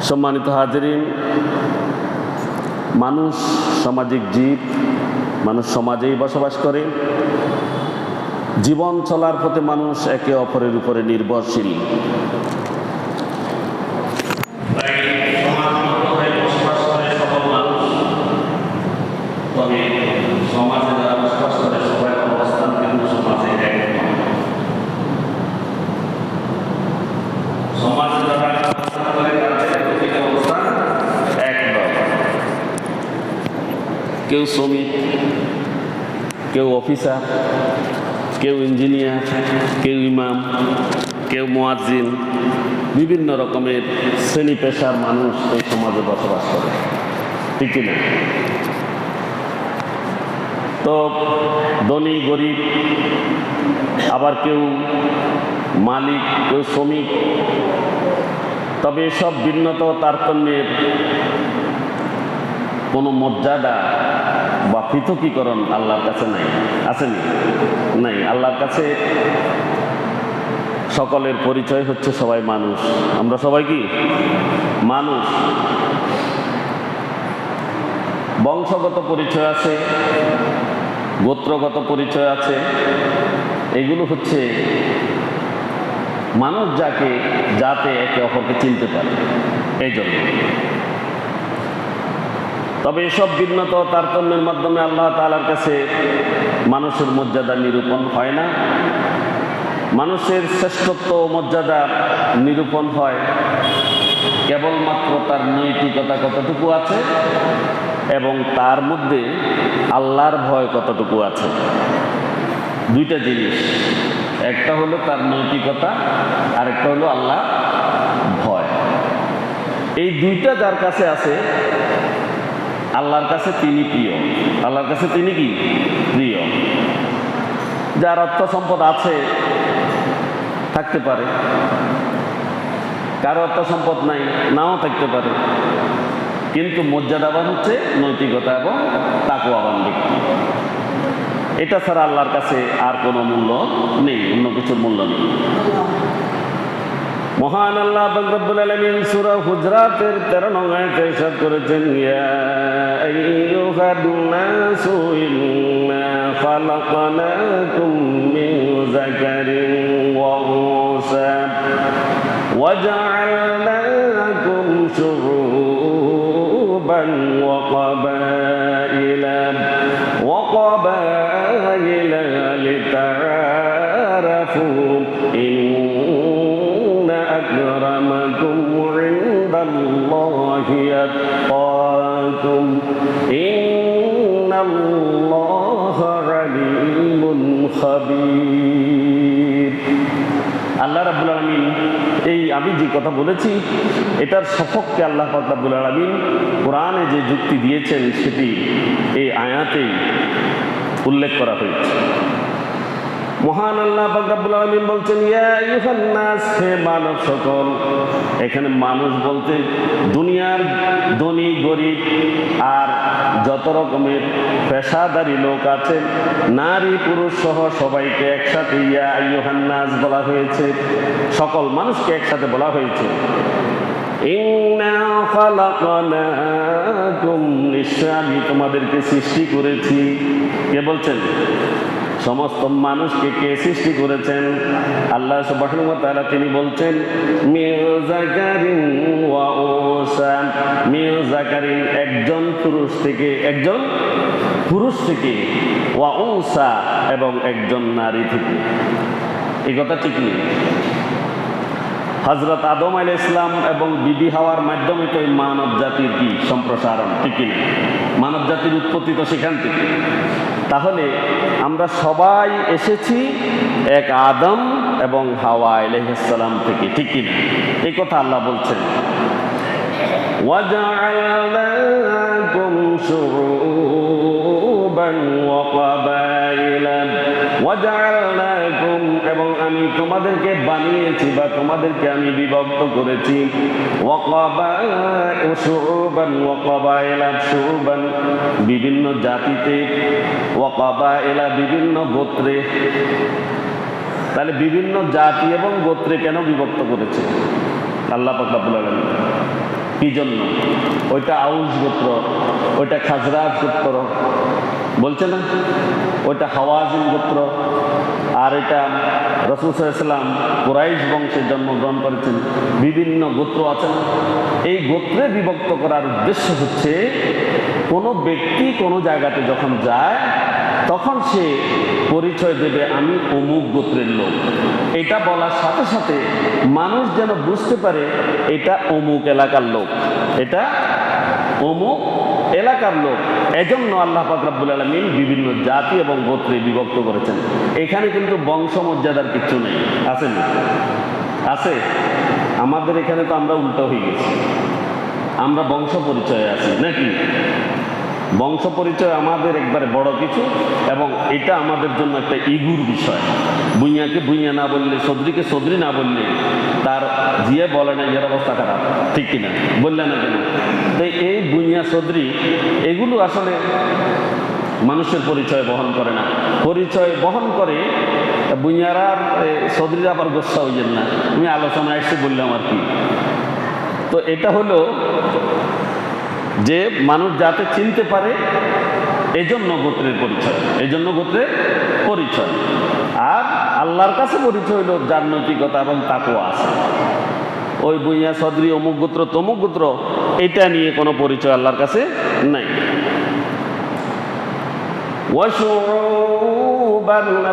সম্মানিত হাজিরিন, মানুষ সামাজিক জীব, মানুষ সমাজেই বসবাস করে। জীবন চলার পথে মানুষ একে অপরের উপরে নির্ভরশীল। সমাজে যারা বসবাস করে সবাই অবস্থান কিন্তু সমাজে এক নয়। সমাজে যারা অবস্থান করে তাদের অবস্থান এক নয়। কেউ শ্রমিক, কেউ অফিসার, কেউ ইঞ্জিনিয়ার, কেউ ইমাম, কেউ মুয়াজ্জিন, বিভিন্ন রকমের শ্রেণী পেশার মানুষ এই সমাজে বসবাস করে, ঠিক না? তো ধনী গরিব, আবার কেউ মালিক, কেউ শ্রমিক। তবে এসব ভিন্নতা তারতম্যের কোনো মর্যাদা বা পৃথকীকরণ আল্লাহর কাছে নাই। আসেনি? নাই। আল্লাহর কাছে সকলের পরিচয় হচ্ছে সবাই মানুষ। আমরা সবাই কি মানুষ। বংশগত পরিচয় আছে, গোত্রগত পরিচয় আছে। এগুলো হচ্ছে মানুষ যাতে একে অপরকে চিনতে পারে, এই জন্য। তবে এসব ভিন্নতা তারতম্যের মাধ্যমে আল্লাহ তাআলার কাছে মানুষের মর্যাদা নিরূপণ হয় না। মানুষের শ্রেষ্ঠত্ব ও মর্যাদা নিরূপণ হয় কেবলমাত্র তার নৈতিকতা কতটুকু আছে এবং তার মধ্যে আল্লাহর ভয় কতটুকু আছে। দুইটা জিনিস, একটা হলো তার নৈতিকতা, আর একটা হলো আল্লাহ ভয়। এই দুইটা যার কাছে আছে, আল্লাহর কাছে তিনি প্রিয়। আল্লাহর কাছে তিনি কি প্রিয়। যার অর্থ সম্পদ আছে থাকতে পারে, কারো অর্থ সম্পদ নাই, নাও থাকতে পারে, কিন্তু মর্যাদাবান হচ্ছে নৈতিকতা এবং তাকওয়াবান ব্যক্তি। এটা ছাড়া আল্লাহর কাছে আর কোনো মূল্য নেই, অন্য কিছুর মূল্য নেই। মহান আল্লাহ রব্বুল আলামিন সূরা হুজরাতের 13 নং আয়াতে ইরশাদ করেছেন, ইয়া আইয়ুহান নাসু ইন্না খালাকনাকুম মিন যাকারিন ওয়া উনসা ওয়া জাআলনাকুম শুউবান ওয়া ক্বাবাইলা লিতাআরাফু أكرمكم عند الله أتقاكم إن الله عليم خبير। আল্লাহ রাব্বুল আলামিন আমি যে কথা বলেছি এটার সপক্ষে আল্লাহ পাক রাব্বুল আলামিন কোরআনে যে যুক্তি দিয়েছেন সেটি এই আয়াতেই উল্লেখ করা হয়েছে। মহান আল্লাহ পাক রব্বুল আলামিন বলছেন, ইয়া আইয়ুহান নাস, হে মানব সকল। এখানে মানুষ বলতে দুনিয়ার ধনী গরিব আর যত রকমের পেশাদারী লোক আছে, নারী পুরুষ সহ সবাইকে একসাথে ইয়া আইয়ুহান নাস বলা হয়েছে। সকল মানুষকে একসাথে বলা হয়েছে। ইন্না খালাকনাকুম, নিশ্চয় আমি তোমাদেরকে সৃষ্টি করেছি। কে বলছেন? সমস্ত মানুষকে কে সৃষ্টি করেছেন? আল্লাহ সুবহানাহু ওয়া তাআলা। তিনি বলছেন, মিন যাকারিন ওয়া উনসা, মিন যাকারিন একজন পুরুষ থেকে, ওয়া উনসা এবং একজন নারী থেকে। এই কথা ঠিক নেই। হযরত আদম আলাইহিস সালাম এবং বিবি হাওয়ার মাধ্যমে তো মানব জাতির কি সম্প্রসারণ, ঠিক না? মানব জাতির উৎপত্তি তো সেখান থেকে। তাহলে আমরা সবাই এসেছি এক আদম এবং হাওয়া আলাইহিস সালাম থেকে, ঠিক কি না? এই কথা আল্লাহ বলছেন। ওয়াজআলনাকুম শুউবান ওয়া ক্বাবাইলা, ওয়াজআলনাকুম এবং আমি তোমাদেরকে বানিয়েছি বা তোমাদেরকে আমি বিভক্ত করেছি। শুউবান ওয়া ক্বাবাইলা, শুউবান বিভিন্ন জাতিতে, ওয়া ক্বাবাইলা বিভিন্ন গোত্রে। তাহলে বিভিন্ন জাতি এবং গোত্রে কেন বিভক্ত করেছে আল্লাহ পাক রব্বুল আলামিন? কি জন্য? ওইটা আউস গোত্র, ওইটা খাজরাজ গোত্র, বলছে না? ওইটা হাওয়াজিন গোত্র, আর এটা রাসূল সাল্লাল্লাহু আলাইহি ওয়াসাল্লাম কুরাইশ বংশে জন্মগ্রহণ করেছেন। বিভিন্ন গোত্র আছে না? এই গোত্রে বিভক্ত করার উদ্দেশ্য হচ্ছে কোনো ব্যক্তি কোনো জায়গাতে যখন যায় তখন সে পরিচয় দেবে আমি অমুক গোত্রের লোক। এটা বলার সাথে সাথে মানুষ যেন বুঝতে পারে এটা অমুক এলাকার লোক, এটা অমুক এলাকার লোক। এজন্য আল্লাহ পাক রব্বুল আলামিন বিভিন্ন জাতি এবং গোত্রে বিভক্ত করেছেন। এখানে কিন্তু বংশমর্যাদার কিচ্ছু নেই, আছে না? আছে? আমাদের এখানে তো আমরা উল্টো হয়ে গেছি, আমরা বংশ পরিচয়ে আছি নাকি? বংশ পরিচয় আমাদের একবারে বড় কিছু, এবং এটা আমাদের জন্য একটা ইগুর বিষয়। বুইয়াকে বুইয়া না বললে, সদরিকে সদরি না বললে তার জিয়ে বলে না এর অবস্থা খারাপ, ঠিক কিনা? বললে না কেন? তাই এই বুইয়া সদরি এগুলো আসলে মানুষের পরিচয় বহন করে না। পরিচয় বহন করে বুইয়ারা, সদরিরা আবার গোসা হইয়েন না, আমি আলোচনা এসে বললাম আর কি। তো এটা হলো যে মানুষ যাতে চিনতে পারে, এজন্য গোত্রের পরিচয়, এজন্য গোত্রের পরিচয়। আর আল্লাহর কাছে পরিচয় হলো যার নৈতিকতা এবং তাকওয়া আছে। ওই বুইয়া সদরি অমুক গোত্র তমুক গোত্র এটা নিয়ে কোনো পরিচয় আল্লাহর কাছে নাই।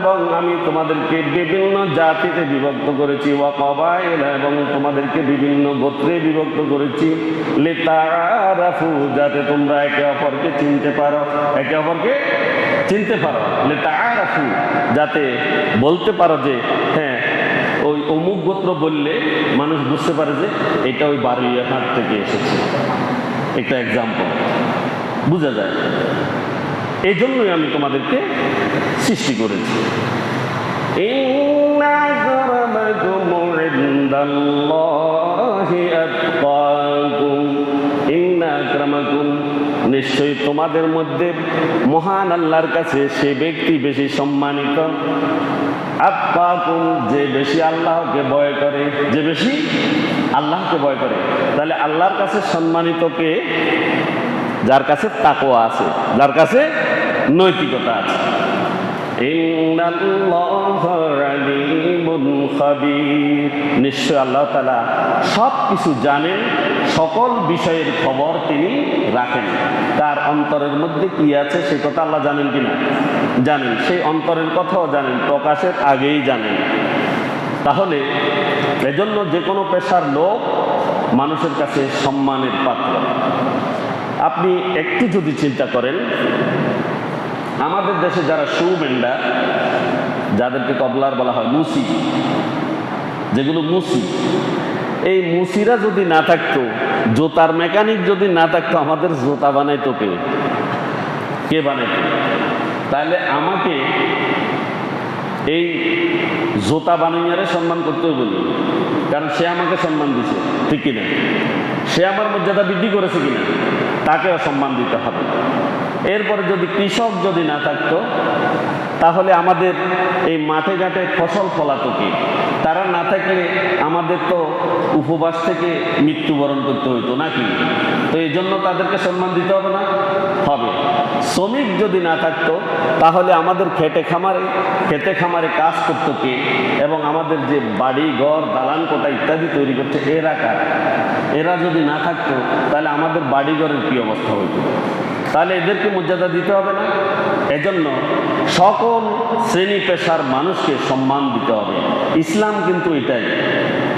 এবং আমি তোমাদেরকে বিভিন্ন জাতিতে বিভক্ত করেছি, ওয়াকাবাইল, এবং তোমাদেরকে বিভিন্ন গোত্রে বিভক্ত করেছি, লিতাআরাফু, যাতে তোমরা একে অপরকে চিনতে পারো, একে অপরকে চিনতে পারো। লিতাআরাফু, যাতে বলতে পারো যে হ্যাঁ ওই অমুক গোত্র বললে মানুষ বুঝতে পারে যে এটা ওই বারুইয়াঘাট থেকে এসেছে। একটা এক্সাম্পল বোঝা যায়। এই জন্যই আমি তোমাদেরকে সৃষ্টি করেছি। ইন্না আকরামাকুম ইনদাল্লাহি আতকাকুম, ইন্না আকরামাকুম, নিশ্চয়ই তোমাদের মধ্যে মহান আল্লাহর কাছে সে ব্যক্তি বেশি সম্মানিত, আতকাকুম, যে বেশি আল্লাহকে ভয় করে, যে বেশি আল্লাহকে ভয় করে। তাহলে আল্লাহর কাছে সম্মানিত কে? যার কাছে তাকওয়া আছে, যার কাছে নৈতিকতা আছে। ইন্নাল্লাহা আলীমুন খাবীর, নিশ্চয় আল্লাহ তাআলা সব কিছু জানেন, সকল বিষয়ের খবর তিনি রাখেন। তার অন্তরের মধ্যে কি আছে সে কথা আল্লাহ জানেন কিনা? জানেন। সেই অন্তরের কথাও জানেন, প্রকাশের আগেই জানেন। তাহলে এজন্য যে কোনো পেশার লোক মানুষের কাছে সম্মানের পাত্র। আপনি একটু যদি চিন্তা করেন, আমাদের দেশে যারা সুমেন্ডা, যাদেরকে কবলার বলা হয়, মুসি, যেগুলো মুসি, এই মুসিরা যদি না থাকতো, জুতার মেকানিক যদি না থাকতো, আমাদের জুতা বানাইতো কে? কে বানাইতো? তাহলে আমাকে এই জুতা বানাইয়ারে সম্মান করতে বলি, কারণ সে আমাকে সম্মান দিছে, ঠিক কিনা? সে আমার মর্যাদা বৃদ্ধি করেছে কিনা, তাকেও সম্মান দিতে হবে। এরপরে যদি কৃষক যদি না থাকতো, তাহলে আমাদের এই মাঠে ঘাটে ফসল ফলাতো কি? তারা না থাকলে আমাদের তো উপবাস থেকে মৃত্যুবরণ করতে হইতো নাকি? তো এই জন্য তাদেরকে সম্মান দিতে হবে না? হবে। শ্রমিক যদি না থাকতো, তাহলে আমাদের খেতে খামারে কাজ করতো কে? এবং আমাদের যে বাড়ি ঘর দালান কোটা ইত্যাদি তৈরি করছে, এরা কারা? এরা যদি না থাকতো তাহলে আমাদের বাড়ি ঘরের কি অবস্থা হইতো? তাহলে এদেরকে মর্যাদা দিতে হবে না? এজন্য সকল শ্রেণী পেশার মানুষকে সম্মান দিতে হবে। ইসলাম কিন্তু এটাই,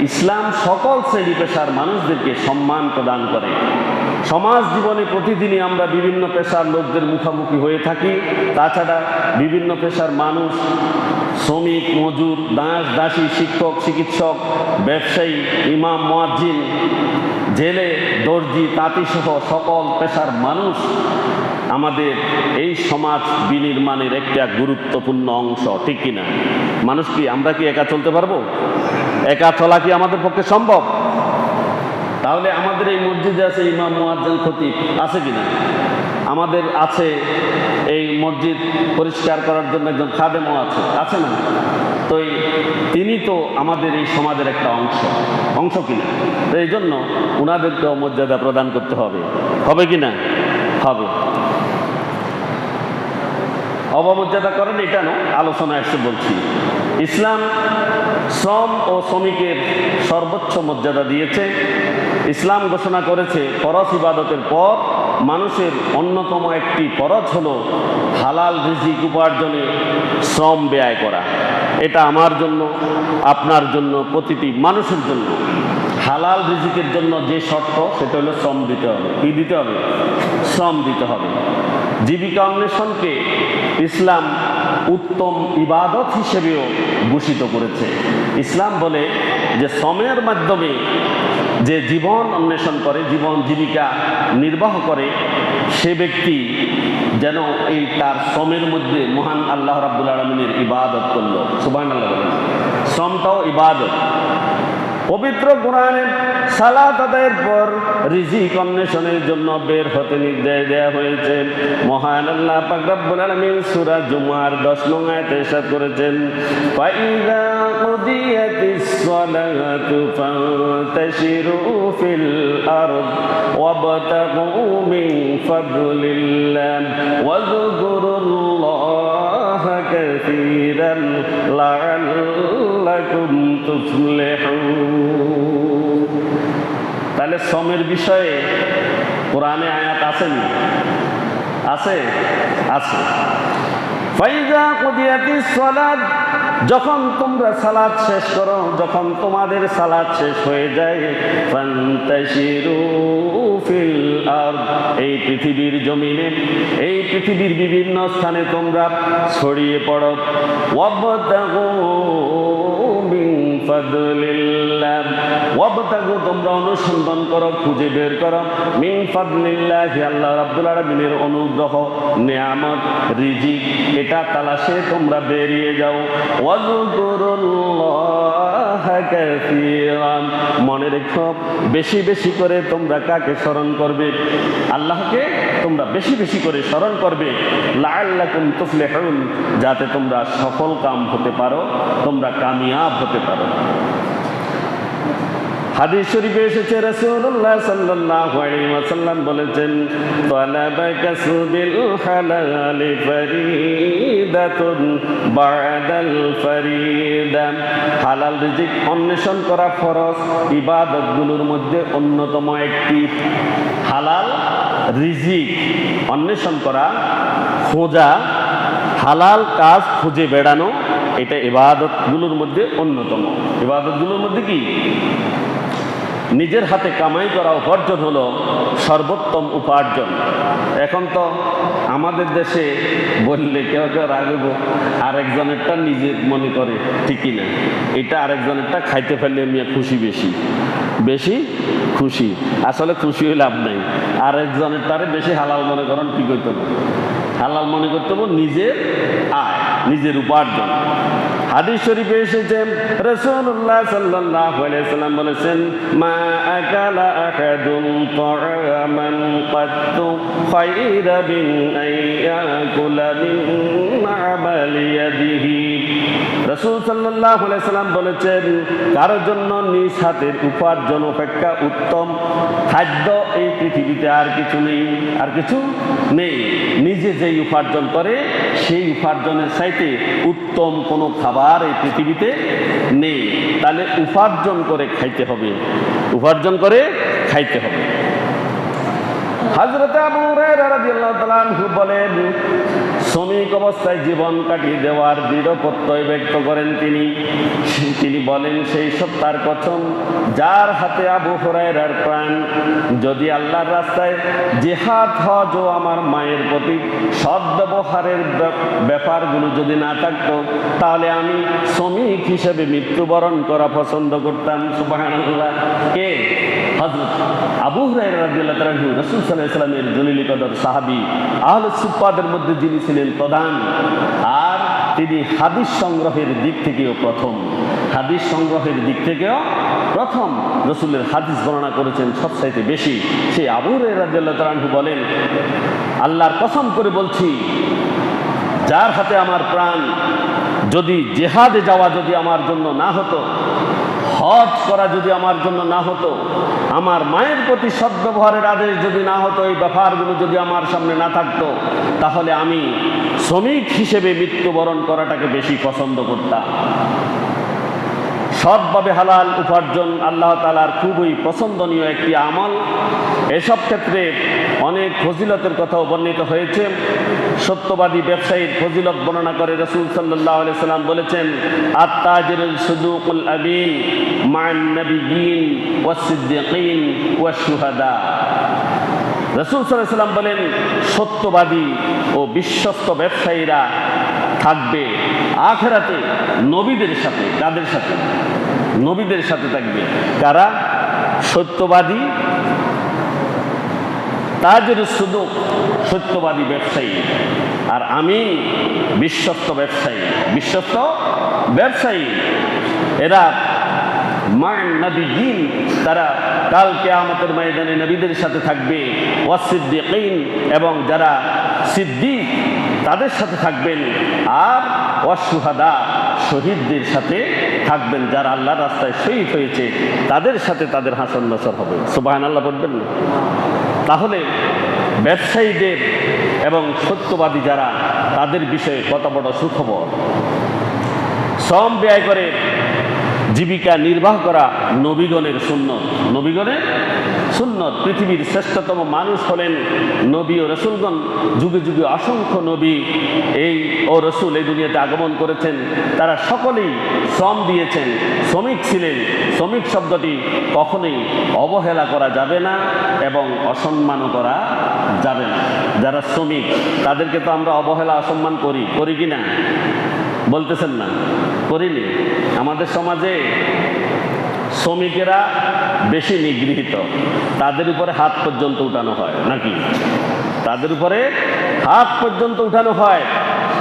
ইসলাম সকল শ্রেণী পেশার মানুষদেরকে সম্মান প্রদান করে। সমাজ জীবনে প্রতিদিনই আমরা বিভিন্ন পেশার লোকদের মুখোমুখি হয়ে থাকি। তাছাড়া বিভিন্ন পেশার মানুষ, শ্রমিক, মজুর, দাস দাসী, শিক্ষক, চিকিৎসক, ব্যবসায়ী, ইমাম, মুয়াজ্জিন, জেলে, দর্জি, তাঁতিসহ সকল পেশার মানুষ আমাদের এই সমাজ বিনির্মাণের একটা গুরুত্বপূর্ণ অংশ, ঠিক কিনা? মানুষ কি, আমরা কি একা চলতে পারবো? একা চলা কি আমাদের পক্ষে সম্ভব? তাহলে আমাদের এই মসজিদে আছে ইমাম, মুয়াজ্জিন, খতিব, আছে কিনা? আমাদের আছে এই মসজিদ পরিষ্কার করার জন্য একজন খাদেমও আছে, আছে না? তো তিনি তো আমাদের এই সমাজের একটা অংশ কিনা, তো এই জন্য ওনাদেরকেও মর্যাদা প্রদান করতে হবে কিনা? হবে। অবমর্যাদা করেন এটা আলোচনা এসে বলছি। ইসলাম শ্রম ও শ্রমিকের সর্বোচ্চ মর্যাদা দিয়েছে। ইসলাম ঘোষণা করেছে ফরজ ইবাদতের পর মানুষের অন্যতম একটি ফরজ হলো হালাল রিজিক উপার্জনে শ্রম ব্যয় করা। এটা আমার জন্য, আপনার জন্য, প্রতিটি মানুষের জন্য। হালাল রিজিকের জন্য যে শর্ত সেটা হলো শ্রম দিতে হবে। কি দিতে হবে? শ্রম দিতে হবে। জীবিকা অন্বেষণকে ইসলাম উত্তম ইবাদত হিসেবেও ঘোষিত করেছে। ইসলাম বলে যে শ্রমের মাধ্যমে যে জীবন অন্বেষণ করে, জীবন জীবিকা নির্বাহ করে, সে ব্যক্তি যেন এই তার শ্রমের মধ্যে মহান আল্লাহ রাব্বুল আলামিনের ইবাদত করল। সুবহানাল্লাহ বলেন। শ্রমটাও ইবাদত। পবিত্র কোরআনে সালাত আদায়ের পর রিজিক অন্বেষণের জন্য বের হতে নির্দেশ দেওয়া হয়েছে। মহান আল্লাহ পাক রব্বুল আলামিন সূরা জুমার 10 নং আয়াতে ইরশাদ করেছেন, ফাইযা কুদিয়াতিস সালাতু ফান্তাশিরু ফিল আরদ ওয়াবতাগু মিন ফাদলিল্লাহ ওয়াযকুরুল্লাহা কাসীরান লাআল্লাকুম তুফলিহুন। তাহলে শ্রমের বিষয়ে কোরআনে আয়াত আসেনি? আছে। ফাইযা কুদিয়াতিস সালাত, যখন তোমরা সালাত শেষ করো, যখন তোমাদের সালাত শেষ হয়ে যায়, ফান্তাশিরু ফিল আরদ, এই পৃথিবীর জমিনে, এই পৃথিবীর বিভিন্ন স্থানে তোমরা ছড়িয়ে পড়ো। ওয়াবতাগু মিন ফাদলিল্লাহ, ওয়াবতাগু তোমরা অনুসন্ধান করো, খুঁজে বের করো, মিন ফাদলিল্লাহ আল্লাহ রাব্বুল আলামিনের অনুগ্রহ, নিয়ামত, রিজিক, এটা তালাশে তোমরা বেরিয়ে যাও। ওয়াযকুরুল্লাহা কাসীরান, মনে রেখো বেশি বেশি করে তোমরা কাকে স্মরণ করবে? আল্লাহকে তোমরা বেশি বেশি করে স্মরণ করবে। লাআল্লাকুম তুফলিহুন, যাতে তোমরা সফল কাম হতে পারো, তোমরা কামিয়াব হতে পারো। হাদিস শরীফে এসেছে রাসূলুল্লাহ সাল্লাল্লাহু আলাইহি ওয়াসাল্লাম বলেছেন, তালাবা কাসবিল হালালি ফরিদাতুন বা'দাল ফরিদা, হালাল রিজিক অন্বেষণ করা ফরজ ইবাদতগুলোর মধ্যে অন্যতম একটি। হালাল রিজিক অন্বেষণ করা, খোঁজা, হালাল কাজ খুঁজে বেড়ানো, এটা ইবাদতগুলোর মধ্যে অন্যতম। ইবাদতগুলোর মধ্যে কি? নিজের হাতে কামাই করা উপার্জন হলো সর্বোত্তম উপার্জন। এখন তো আমাদের দেশে বললে কেউ রাগব, আরেকজনেরটা নিজে মনে করে, ঠিকই না? এটা আরেকজনেরটা খাইতে ফেললে আমি বেশি খুশি। আসলে খুশি হয়ে লাভ নাই। আরেকজনেরটারে বেশি হালাল মনে করেন, কি করতে হবে? হালাল মনে করতে হবে নিজের আয়, নিজের উপার্জন। হাদিস শরীফে এসেছে রাসূলুল্লাহ সাল্লাল্লাহু আলাইহি ওয়াসাল্লাম বলেছেন, মা আকালা আহাদুন তাআমান কাত্তু খায়রা বিন আইয়াকুলা মিন আমালি ইয়াদিহি। রাসূল সাল্লাল্লাহু আলাইহি ওয়াসাল্লাম বলেছেন, কারোর জন্য নিজ হাতের উপার্জন অপেক্ষা উত্তম খাদ্য এই পৃথিবীতে আর কিছু নেই। নিজে যেই উপার্জন করে সেই উপার্জনের চাইতে উত্তম কোনো খাবার এই পৃথিবীতে নেই। তাহলে উপার্জন করে খাইতে হবে। হযরত আবু হুরায়রা রাদিয়াল্লাহু তাআলা আনহু বলেন, শ্রমিক অবস্থায় জীবন কাটিয়ে দেওয়ার দৃঢ় প্রত্যয় ব্যক্ত করেন তিনি বলেন, সেই সত্তার কসম যার হাতে আবু হুরায়রার প্রাণ, যদি আল্লাহর রাস্তায় জিহাদ, হজ ও আমার মায়ের প্রতি সদ্ব্যবহারের ব্যাপারগুলো যদি না থাকতো, তাহলে আমি শ্রমিক হিসেবে মৃত্যুবরণ করা পছন্দ করতাম। সুবহানাল্লাহ। কে? হযরত আবু হুরায়রা রাদিয়াল্লাহু তাআলা আনহু, রাসূল সাল্লাল্লাহু আলাইহি ওয়াসাল্লামের জলিল কদর সাহাবী, আহলে সুফফাদের মধ্যে যিনি ছিলেন প্রধান, আর তিনি হাদিস সংগ্রহের দিক থেকেও প্রথম রাসূলের হাদিস বর্ণনা করেছেন সবচাইতে বেশি। সেই আবু হুরায়রা রাদিয়াল্লাহু তাআলা আনহু বলেন, আল্লাহর কসম করে বলছি, যার হাতে আমার প্রাণ, যদি জেহাদে যাওয়া যদি আমার জন্য না হতো, হজ করা যদি আমার জন্য না হতো, আমার মায়ের প্রতি সদ্ব্যবহারের আদেশ যদি না হতো, এই ব্যাপারগুলো যদি আমার সামনে না থাকতো, তাহলে আমি শ্রমিক হিসেবে মৃত্যুবরণ করাটাকে বেশি পছন্দ করতাম। সৎভাবে হালাল উপার্জন আল্লাহ তাআলার খুবই পছন্দনীয় একটি আমল। এসব ক্ষেত্রে অনেক ফজিলতের কথাও বর্ণিত হয়েছে। সত্যবাদী ব্যবসায়ীর ফজিলত বর্ণনা করে রাসূল সাল্লাল্লাহু আলাইহি সাল্লাম বলেছেন, আত-তাজিরুল সুদুকুল আমিন মা'আন নাবিয়্যিন ওয়াস-সিদ্দীকিন ওয়াশ-শুহাদা। রাসূল সাল্লাল্লাহু আলাইহি সাল্লাম বলেন, সত্যবাদী ও বিশ্বস্ত ব্যবসায়ীরা থাকবে আখিরাতে নবীদের সাথে। কাদের সাথে? নবীদের সাথে থাকবে। কারা? সত্যবাদী, তাজিরুস সুদুক সত্যবাদী ব্যবসায়ী, আর আমি বিশ্বস্ত ব্যবসায়ী। বিশ্বস্ত ব্যবসায়ী এরা মান নবিয়্যিন, তারা কাল কিয়ামতের ময়দানে নবীদের সাথে থাকবে। ওয়াস-সিদ্দীকিন, এবং যারা সিদ্দিক তাদের সাথে থাকবেন। আর ওয়াশ-শুহাদা, শহীদদের সাথে থাকবেন। যারা আল্লাহর রাস্তায় শহীদ হয়েছে তাদের সাথে তাদের হাসর নাসর হবে। সুবহানাল্লাহ বলবেন না? তাহলে ব্যবসায়ীদের এবং সত্যবাদী যারা, তাদের বিষয়ে কত বড় সুখবর। শ্রম ব্যয় করে জীবিকা নির্বাহ করা নবীগণের সুন্নত। নবীগণের সুন্নত। পৃথিবীর শ্রেষ্ঠতম মানুষ হলেন নবী ও রসুলগণ। যুগে যুগে অসংখ্য নবী ও রসুল এই দুনিয়াতে আগমন করেছেন। তারা সকলেই শ্রম দিয়েছেন, শ্রমিক ছিলেন। শ্রমিক শব্দটি কখনোই অবহেলা করা যাবে না এবং অসম্মানও করা যাবে না। যারা শ্রমিক তাদেরকে তো আমরা অবহেলা অসম্মান করি কি না? বলতেছেন না? করিনি? আমাদের সমাজে শ্রমিকেরা বেশি নিগৃহীত, তাদের উপরে হাত পর্যন্ত উঠানো হয় নাকি? তাদের উপরে হাত পর্যন্ত উঠানো হয়।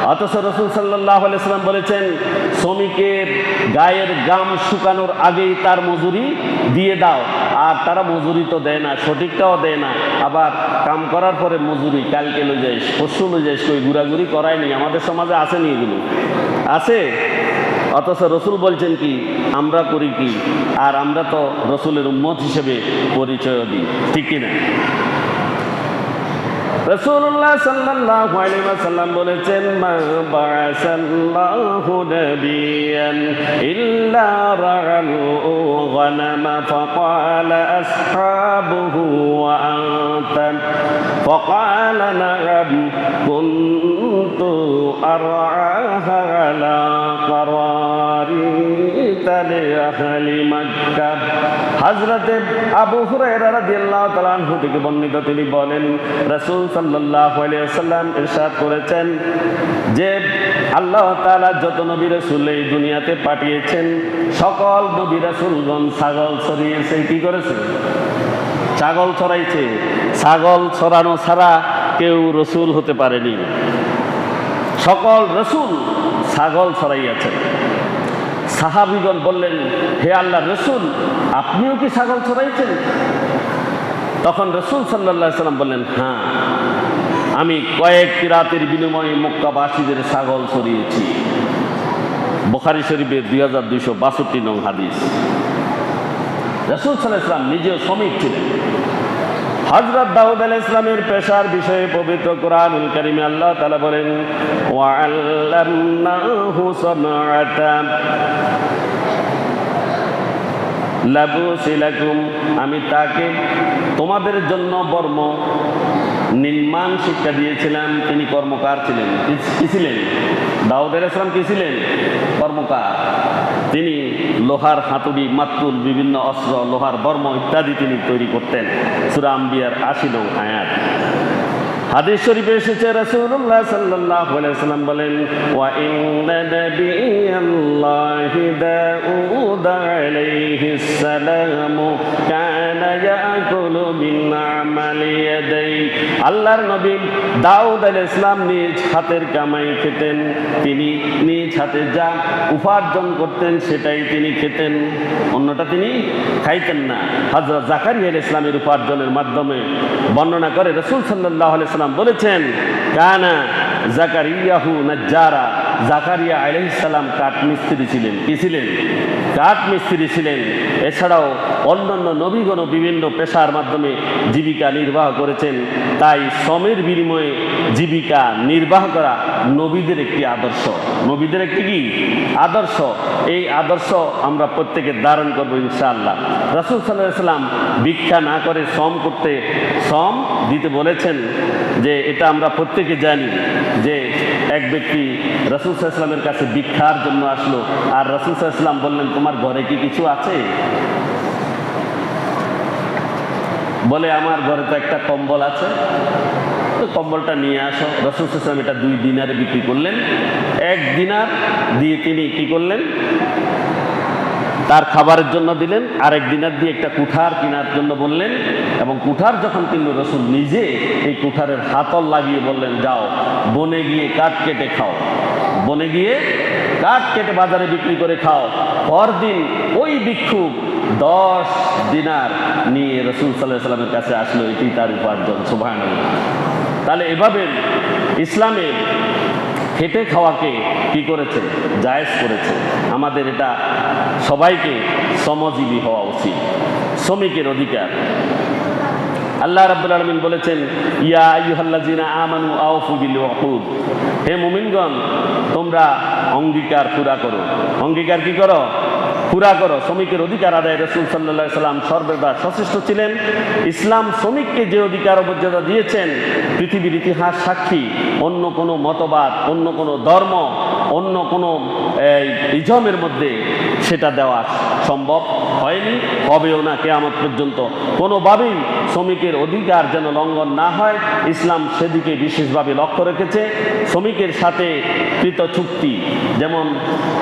অথচ রাসূল সাল্লাল্লাহু আলাইহি ওয়াসাল্লাম বলেছেন, শ্রমিকের গায়ের গাম শুকানোর আগেই তার মজুরি দিয়ে দাও। আর তারা মজুরি তো দেয় না, সঠিকটাও দেয় না। আবার কাম করার পরে মজুরি কালকে লই যাইস, পরশু লই যাইস, কই ঘোরাঘুরি করায়নি। আমাদের সমাজে আসেনি এগুলো? আছে। অথচ রসুল বলছেন কি, আমরা করি কি? আর আমরা তো রসুলের উম্মত হিসেবে পরিচয় দিই, ঠিক কিনা? রাসূলুল্লাহ সাল্লাল্লাহু আলাইহি ওয়াসাল্লাম বলেছেন, মা বা'আসাল্লাহু নাবিয়ান ইল্লা রা'আল গনামা ফাকালা আসহাবুহু ওয়া আনতা ফাকালা না'আম কুনতু আরআহা আলা করারিতা লিআহলি মক্কা। হযরতে আবু হুরায়রা রাদিয়াল্লাহু তাআলা আনহু থেকে বর্ণিত, তিনি বলেন, রাসূল সাল্লাল্লাহু আলাইহি ওয়াসাল্লাম ইরশাদ করেছেন যে আল্লাহ তাআলা যত নবী রাসূল এই দুনিয়াতে পাঠিয়েছেন, সকল নবী রাসূলগণ ছাগল চড়িয়েছে। কি করেছে? ছাগল চড়াইছে। ছাগল চড়ানো ছাড়া কেউ রসুল হতে পারেনি। সকল রসুল ছাগল চড়াইয়াছেন। সাহাবীগণ বললেন, হে আল্লাহর রসুল, আপনিও কি ছাগল চড়াইছেন? তখন রাসূল সাল্লাল্লাহু আলাইহি ওয়াসাল্লাম বললেন, হ্যাঁ, আমি কয়েকটি রাতের বিনিময়ে মক্কাবাসীদের ছাগল চড়িয়েছি। বুখারী শরীফের 2262 নং হাদিস। রাসূল সাল্লাল্লাহু আলাইহি ওয়াসাল্লাম নিজেও শ্রমিক ছিলেন। হযরত দাউদ আলাইহিস সালামের পেশার বিষয়ে পবিত্র কোরআনুল কারীমে আল্লাহ তাআলা বলেন, ওয়া আল্লামনাহু সানআতা লাবুসিলাকুম, আমি তাকে তোমাদের জন্য বর্ম নির্মাণ শিক্ষা দিয়েছিলাম। তিনি কর্মকার ছিলেন। কি ছিলেন? দাউদ আলাইহিস সালাম কি ছিলেন? কর্মকার। তিনি লোহার হাতুড়ি, মাতুল, বিভিন্ন অস্ত্র, লোহার বর্ম ইত্যাদি তিনি তৈরি করতেন। সূরা আম্বিয়ার 80 নং আয়াত। হাদিস শরীফে এসেছে, রাসূলুল্লাহ সাল্লাল্লাহু আলাইহি ওয়াসাল্লাম বলেন, ওয়া ইন্না নাবিয়াল্লাহি দাউদ আলাইহিস সালাম কানা ইয়াকুলু মিন আমালি ইয়াদাই। আল্লাহর নবী দাউদ আলাইহিস সালাম নিজ হাতের কামাই খেতেন। তিনি নিজ হাতে যা উপার্জন করতেন সেটাই তিনি খেতেন, অন্যটা তিনি খাইতেন না। হযরত জাকারিয়া আলাইহিস সালামের উপার্জনের মাধ্যমে বর্ণনা করে রাসূল সাল্লাল্লাহু আলাইহি ওয়াসাল্লাম বলেছেন, কানা জাকারিয়াহু নাজ্জারা, জাকারিয়া আলাইহিস সালাম কাঠমিস্ত্রি ছিলেন। কি ছিলেন? কাঠমিস্ত্রি ছিলেন। এছাড়াও অন্যান্য নবীগণ বিভিন্ন পেশার মাধ্যমে জীবিকা নির্বাহ করেছেন। তাই শ্রমের বিনিময়ে জীবিকা নির্বাহ করা নবীদের একটি আদর্শ। নবীদের একটি কি আদর্শ? এই আদর্শ আমরা প্রত্যেকে ধারণ করবো ইনশাআল্লাহ। রাসূল সাল্লাল্লাহু আলাইহি ওয়াসাল্লাম ভিক্ষা না করে শ্রম দিতে বলেছেন, যে এটা আমরা প্রত্যেকে জানি যে এক ব্যক্তি রাসূল সাল্লাল্লাহু আলাইহি ওয়াসাল্লামের কাছে ভিক্ষার জন্য আসলো, আর রাসূল সাল্লাল্লাহু আলাইহি ওয়াসাল্লাম বললেন, তোমার ঘরে কি কিছু আছে? বলে, আমার ঘরে তো একটা কম্বল আছে, তো কম্বলটা নিয়ে আসো। রাসূল সাল্লাল্লাহু আলাইহি ওয়াসাল্লাম এটা 2 দিনারে বিক্রি করলেন। 1 দিনার দিয়ে তিনি কি করলেন? তার খাবারের জন্য দিলেন। আর 1 দিনার দিয়ে একটা কুঠার কেনার জন্য বললেন, এবং কুঠার যখন কিনল, রাসূল নিজে এই কুঠারের হাতল লাগিয়ে বললেন, যাও বনে গিয়ে কাঠ কেটে খাও, বনে গিয়ে কাঠ কেটে বাজারে বিক্রি করে খাও। পরদিন ওই ভিক্ষুক 10 দিনার নিয়ে রাসূল সাল্লাল্লাহু আলাইহি ওয়াসাল্লামের কাছে আসলো। এটি তার উপার্জন। সুবহানাল্লাহ। তাহলে এভাবে ইসলামে খেটে খাওয়াকে কি করেছে? জায়েজ করেছে। আমাদের এটা সবাইকে শ্রমজীবী হওয়া উচিত। শ্রমিকের অধিকার আল্লাহ রাব্বুল আলামিন বলেছেন, ইয়া আইয়ুহাল্লাযিনা আমানু আউফু বিল উকুদ। হে মুমিনগণ, তোমরা অঙ্গীকার পুরা করো। অঙ্গীকার কি করো? পুরা করো। শ্রমিকের অধিকার আদায় রাসূল সাল্লাল্লাহু আলাইহি ওয়াসাল্লাম সর্বদা সচেষ্ট ছিলেন। ইসলাম শ্রমিককে যে অধিকার ও মর্যাদা দিয়েছেন, পৃথিবীর ইতিহাস সাক্ষী। অন্য কোনো মতবাদ, অন্য কোনো ধর্ম, অন্য কোনো ইজমের মধ্যে সেটা দেওয়া সম্ভব হয়নি, হবেও না কিয়ামত পর্যন্ত। কোনোভাবেই শ্রমিকের অধিকার যেন লঙ্ঘন না হয়, ইসলাম সেদিকে বিশেষভাবে লক্ষ্য রেখেছে। শ্রমিকের সাথে কৃত চুক্তি, যেমন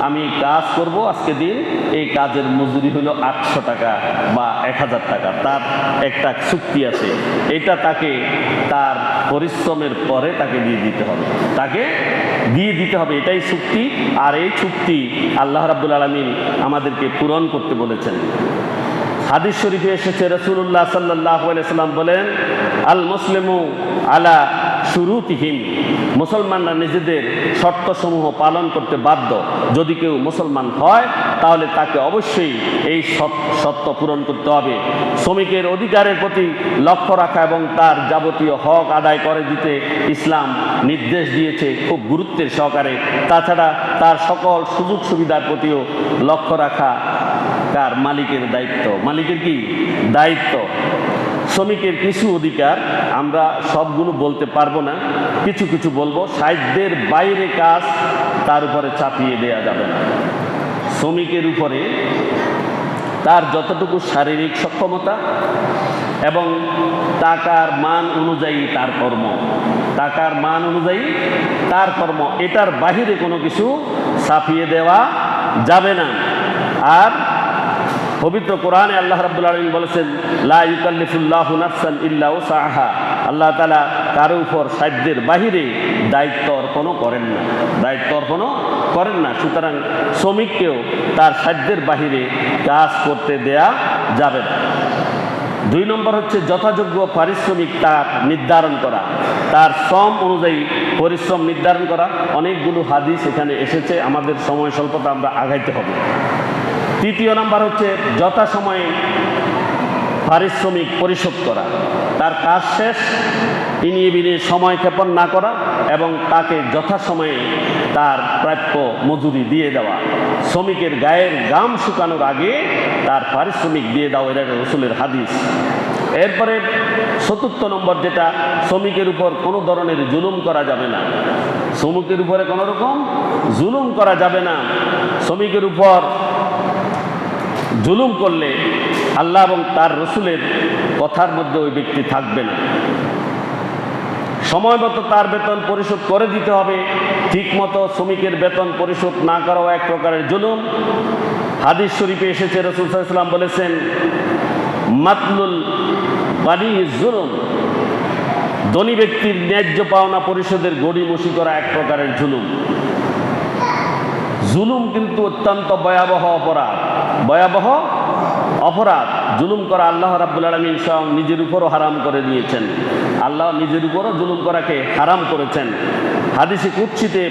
আমি কাজ করব আজকে দিন, এই কাজের মজুরি হলো 800 টাকা বা 1000 টাকা, তার একটা চুক্তি আছে। এটা তাকে তার পরিশ্রমের পরে তাকে দিয়ে দিতে হবে, তাকে দিয়ে দিতে হবে, এটাই চুক্তি। আর এই চুক্তি আল্লাহ রাব্বুল আলামিন আমাদেরকে পূরণ করতে বলেছেন। হাদিস শরীফে এসেছে, রাসূলুল্লাহ সাল্লাল্লাহু আলাইহি ওয়াসাল্লাম বলেন, আল মুসলিমু আলা শুরুতিহিম। মুসলমানরা নিজেদের শর্তসমূহ পালন করতে বাধ্য। যদি কেউ মুসলমান হয়, তাহলে তাকে অবশ্যই এই শর্ত পূরণ করতে হবে। শ্রমিকের অধিকারের প্রতি লক্ষ্য রাখা এবং তার যাবতীয় হক আদায় করে দিতে ইসলাম নির্দেশ দিয়েছে খুব গুরুত্বের সহকারে। তাছাড়া তার সকল সুযোগ সুবিধার প্রতিও লক্ষ্য রাখা কার? মালিকের দায়িত্ব। মালিকের কি দায়িত্ব? শ্রমিকের কিছু অধিকার আমরা সবগুলো বলতে পারবো না, কিছু কিছু বলবো। সাধ্যের বাইরে কাজ তার উপরে চাপিয়ে দেয়া যাবে না। শ্রমিকের উপরে তার যতটুকু শারীরিক সক্ষমতা এবং টাকার মান অনুযায়ী তার কর্ম, টাকার মান অনুযায়ী তার কর্ম, এটার বাহিরে কোনো কিছু চাপিয়ে দেওয়া যাবে না। আর পবিত্র কোরআনে আল্লাহ রাব্বুল আলামিন বলেছেন, লা ইউকাল্লিফুল্লাহু নাফসান ইল্লা উসআহা। আল্লাহ তাআলা কারো উপর সাধ্যের বাহিরে দায়িত্ব অর্পণ করেন না, দায়িত্ব অর্পণ করেন না। সুতরাং শ্রমিককেও তার সাধ্যের বাহিরে কাজ করতে দেয়া যাবে না। 2 নম্বর হচ্ছে যথাযোগ্য পারিশ্রমিক তার নির্ধারণ করা, তার শ্রম অনুযায়ী পরিশ্রম নির্ধারণ করা। অনেকগুলো হাদিস এখানে এসেছে, আমাদের সময় স্বল্পতা, আমরা আগাইতে হবে। 3 নম্বর হচ্ছে যথাসময়ে পারিশ্রমিক পরিশোধ করা, তার কাজ শেষ ইনিয়ে বিনিয়ে সময় ক্ষেপণ না করা এবং তাকে যথাসময়ে তার প্রাপ্য মজুরি দিয়ে দেওয়া। শ্রমিকের গায়ের ঘাম শুকানোর আগে তার পারিশ্রমিক দিয়ে দেওয়া, এটা রাসূলের হাদিস। এরপরে 4 নম্বর যেটা, শ্রমিকের উপর কোনো ধরনের জুলুম করা যাবে না। শ্রমিকের উপরে কোনো রকম জুলুম করা যাবে না। শ্রমিকের উপর জুলুম করলে আল্লাহ এবং তার রাসূলের কথার মধ্যে ওই ব্যক্তি থাকবে না। সময় মতো তার বেতন পরিশোধ করে দিতে হবে। ঠিক মতো শ্রমিকের বেতন পরিশোধ না করাও এক প্রকারের জুলুম। হাদিস শরীফে এসেছে, রাসূল সাল্লাল্লাহু আলাইহি ওয়াসাল্লাম বলেছেন, মাতলুল বানি জুলুম। ধনী ব্যক্তির ন্যায্য পাওনা পরিশোধের গড়িমসি করা এক প্রকারের জুলুম। জুলুম কিন্তু অত্যন্ত ভয়াবহ অপরাধ, ভয়াবহ অপরাধ। জুলুম করা আল্লাহ রাব্বুল আলামিন স্বয়ং নিজের উপরও হারাম করে দিয়েছেন। আল্লাহ নিজের উপরও জুলুম করাকে হারাম করেছেন। হাদিসে কুদসিতে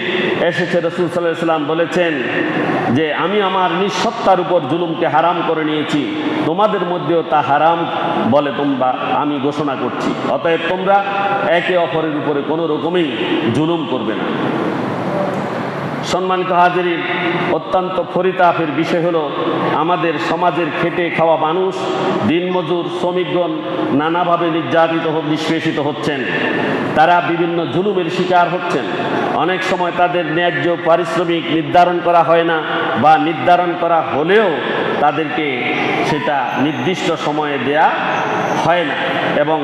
এসেছে, রাসূল সাল্লাল্লাহু আলাইহি ওয়াসাল্লাম বলেছেন যে আমি আমার নিঃসত্তার উপর জুলুমকে হারাম করে নিয়েছি, তোমাদের মধ্যেও তা হারাম বলে তোমরা আমি ঘোষণা করছি, অতএব তোমরা একে অপরের উপরে কোনো রকমেই জুলুম করবে না। সম্মানিত হাজিরিন, অত্যন্ত পরিতাপের বিষয় হলো আমাদের সমাজের খেটে খাওয়া মানুষ, দিনমজুর শ্রমিকগণ নানাভাবে নির্যাতিত নিষ্পেষিত হচ্ছেন, তারা বিভিন্ন জুলুমের শিকার হচ্ছেন। অনেক সময় তাদের ন্যায্য পারিশ্রমিক নির্ধারণ করা হয় না, বা নির্ধারণ করা হলেও তাদেরকে সেটা নির্দিষ্ট সময়ে দেয়া হয় না এবং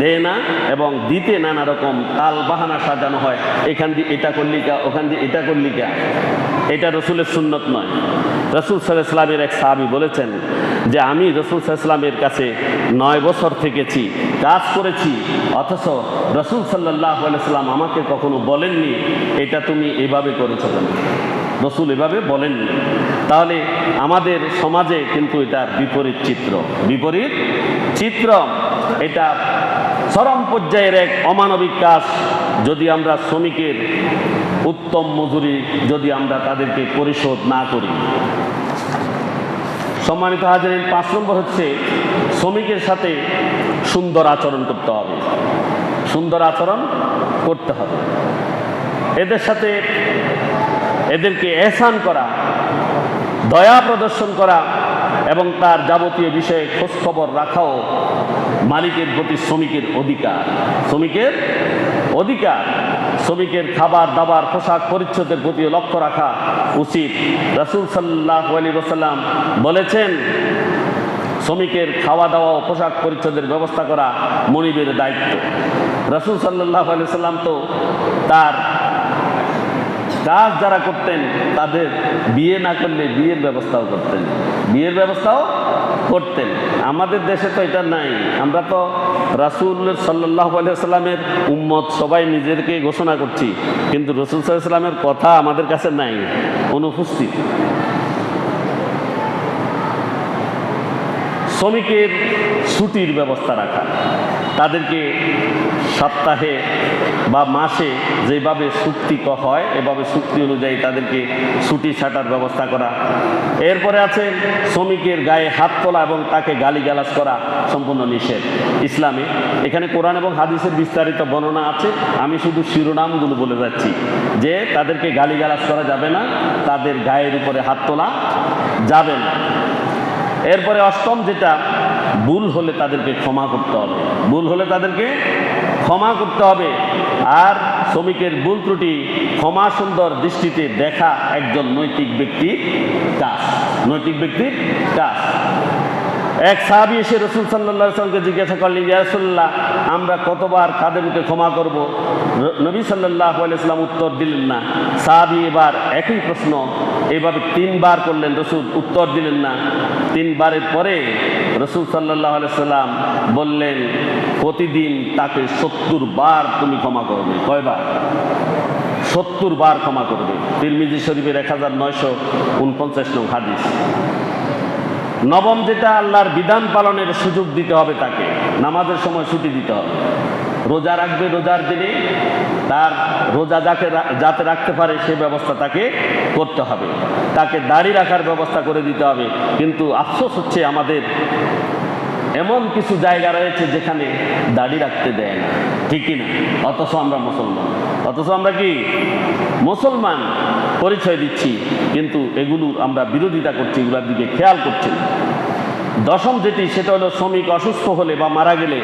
দেয় না, এবং দিতে নানা রকম তাল বাহানা সাজানো হয়, এখান দিয়ে এটা করলি কা, ওখান দিয়ে এটা করলি কা। এটা রসুলের সুন্নত নয়। রসুল সাল্লাল্লাহু আলাইহি ওয়াসাল্লামের এক সাহাবী বলেছেন যে আমি রসুল সাল্লাল্লাহু আলাইহি ওয়াসাল্লামের কাছে 9 বছর থেকেছি, কাজ করেছি, অথচ রসুল সাল্লাল্লাহু আলাইহি ওয়াসাল্লাম আমাকে কখনো বলেননি এটা তুমি এভাবে করেছো কেন, রসুল এভাবে বলেননি। তাহলে আমাদের সমাজে কিন্তু এটা বিপরীত চিত্র, এটা চরম পর্যায়ের এক অমানবিক কাজ। যদি আমরা শ্রমিকের উত্তম মজুরি যদি আমরা তাদেরকে পরিশোধ না করি। সম্মানিত হাজিরিন, 5 নম্বর হচ্ছে শ্রমিকের সাথে সুন্দর আচরণ করতে হবে, এদের সাথে এদেরকে এহসান করা, দয়া প্রদর্শন করা এবং তার যাবতীয় বিষয়ে খোঁজখবর রাখাও মালিকের প্রতি শ্রমিকের অধিকার। শ্রমিকের খাবার দাবার পোশাক পরিচ্ছদের প্রতি লক্ষ্য রাখা উচিত। রাসূল সাল্লাল্লাহু আলাইহি ওয়াসাল্লাম বলেছেন শ্রমিকের খাওয়া দাওয়া ও পোশাক পরিচ্ছদের ব্যবস্থা করা মনিবের দায়িত্ব। রাসূল সাল্লাল্লাহু আলাইহি ওয়াসাল্লাম তো তার কাজ যারা করতেন তাদের বিয়ে না করলে বিয়ের ব্যবস্থাও করতেন। আমাদের দেশে তো এটা নাই। আমরা তো রাসূল সাল্লাল্লাহু আলাইহি ওয়াসাল্লামের উম্মত, সবাই নিজেদেরকে ঘোষণা করছি, কিন্তু রাসূল সাল্লাল্লাহু আলাইহি ওয়াসাল্লামের কথা আমাদের কাছে নাই, অনুপস্থিত। শ্রমিকের ছুটির ব্যবস্থা রাখা, তাদেরকে সপ্তাহে বা মাসে যেভাবে চুক্তি হয় এভাবে চুক্তি অনুযায়ী তাদেরকে ছুটি ছাটার ব্যবস্থা করা। এরপরে আছে শ্রমিকের গায়ে হাত তোলা এবং তাকে গালিগালাজ করা সম্পূর্ণ নিষেধ ইসলামে। এখানে কোরআন এবং হাদিসের বিস্তারিত বর্ণনা আছে, আমি শুধু শিরোনামগুলো বলে যাচ্ছি যে তাদেরকে গালিগালাজ করা যাবে না, তাদের গায়ের উপরে হাত তোলা যাবে না। এরপরে 8ম যেটা, ভুল হলে তাদেরকে ক্ষমা করতে হবে। আর শ্রমিকের ভুল ত্রুটি ক্ষমা সুন্দর দৃষ্টিতে দেখা একজন নৈতিক ব্যক্তির কাজ। এক সাহাবী এসে রাসূল সাল্লাল্লাহু আলাইহি ওয়াসাল্লামকে জিজ্ঞাসা করলেন, ইয়া রাসূলুল্লাহ, আমরা কতবার খাদেমকে ক্ষমা করব? নবী সাল্লাল্লাহু আলাইহি ওয়াসাল্লাম উত্তর দিলেন না। সাহাবী এবার একই প্রশ্ন এইভাবে 3 বার করলেন, রাসূল উত্তর দিলেন না। 3 বারের পরে রাসূল সাল্লাল্লাহু আলাইহি ওয়াসাল্লাম বললেন, প্রতিদিন তাকে 70 বার তুমি ক্ষমা করবে। কয়বার? 70 বার ক্ষমা করবে। তিরমিজি শরীফের 1949 নং হাদিস। 9ম যেটা, আল্লাহর বিধান পালনের সুযোগ দিতে হবে তাকে, নামাজের সময় ছুটি দিতে হবে। রোজা রাখবে, রোজার দিনে তার রোজা যাতে রাখতে পারে সে ব্যবস্থা তাকে করতে হবে। তাকে দাড়ি রাখার ব্যবস্থা করে দিতে হবে। কিন্তু আফসোস হচ্ছে আমাদের এমন কিছু জায়গা রয়েছে যেখানে দাড়ি রাখতে দেয় না, ঠিকই না, অথচ আমরা কি মুসলমান পরিচয় দিচ্ছি, কিন্তু এগুলোর আমরা বিরোধিতা করছি, এগুলোর দিকে খেয়াল করছি না। 10ম যেটি, সেটা হলো শ্রমিক অসুস্থ হলে বা মারা গেলে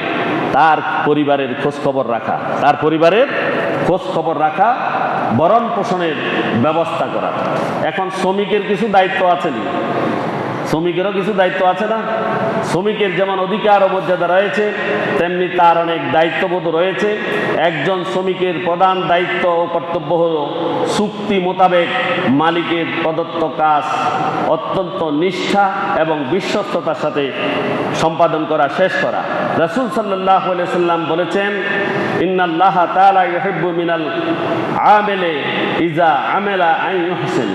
তার পরিবারের খোঁজখবর রাখা, ভরণ পোষণের ব্যবস্থা করা। এখন শ্রমিকের কিছু দায়িত্ব আছে না? শ্রমিকেরও কিছু দায়িত্ব আছে না? শ্রমিকের যেমন অধিকার ও মর্যাদা রয়েছে, তেমনি তার অনেক দায়িত্ববোধ রয়েছে। একজন শ্রমিকের প্রধান দায়িত্ব ও কর্তব্য হল চুক্তি মোতাবেক মালিকের প্রদত্ত কাজ অত্যন্ত নিষ্ঠা এবং বিশ্বস্ততার সাথে সম্পাদন করা, শেষ করা। রাসূল সাল্লাল্লাহু আলাইহি ওয়াসাল্লাম বলেছেন, ইন্নাল্লাহা তাআলা ইউহিব্বু মিনাল আমিলি ইজা আমিলা আন ইউহসিন।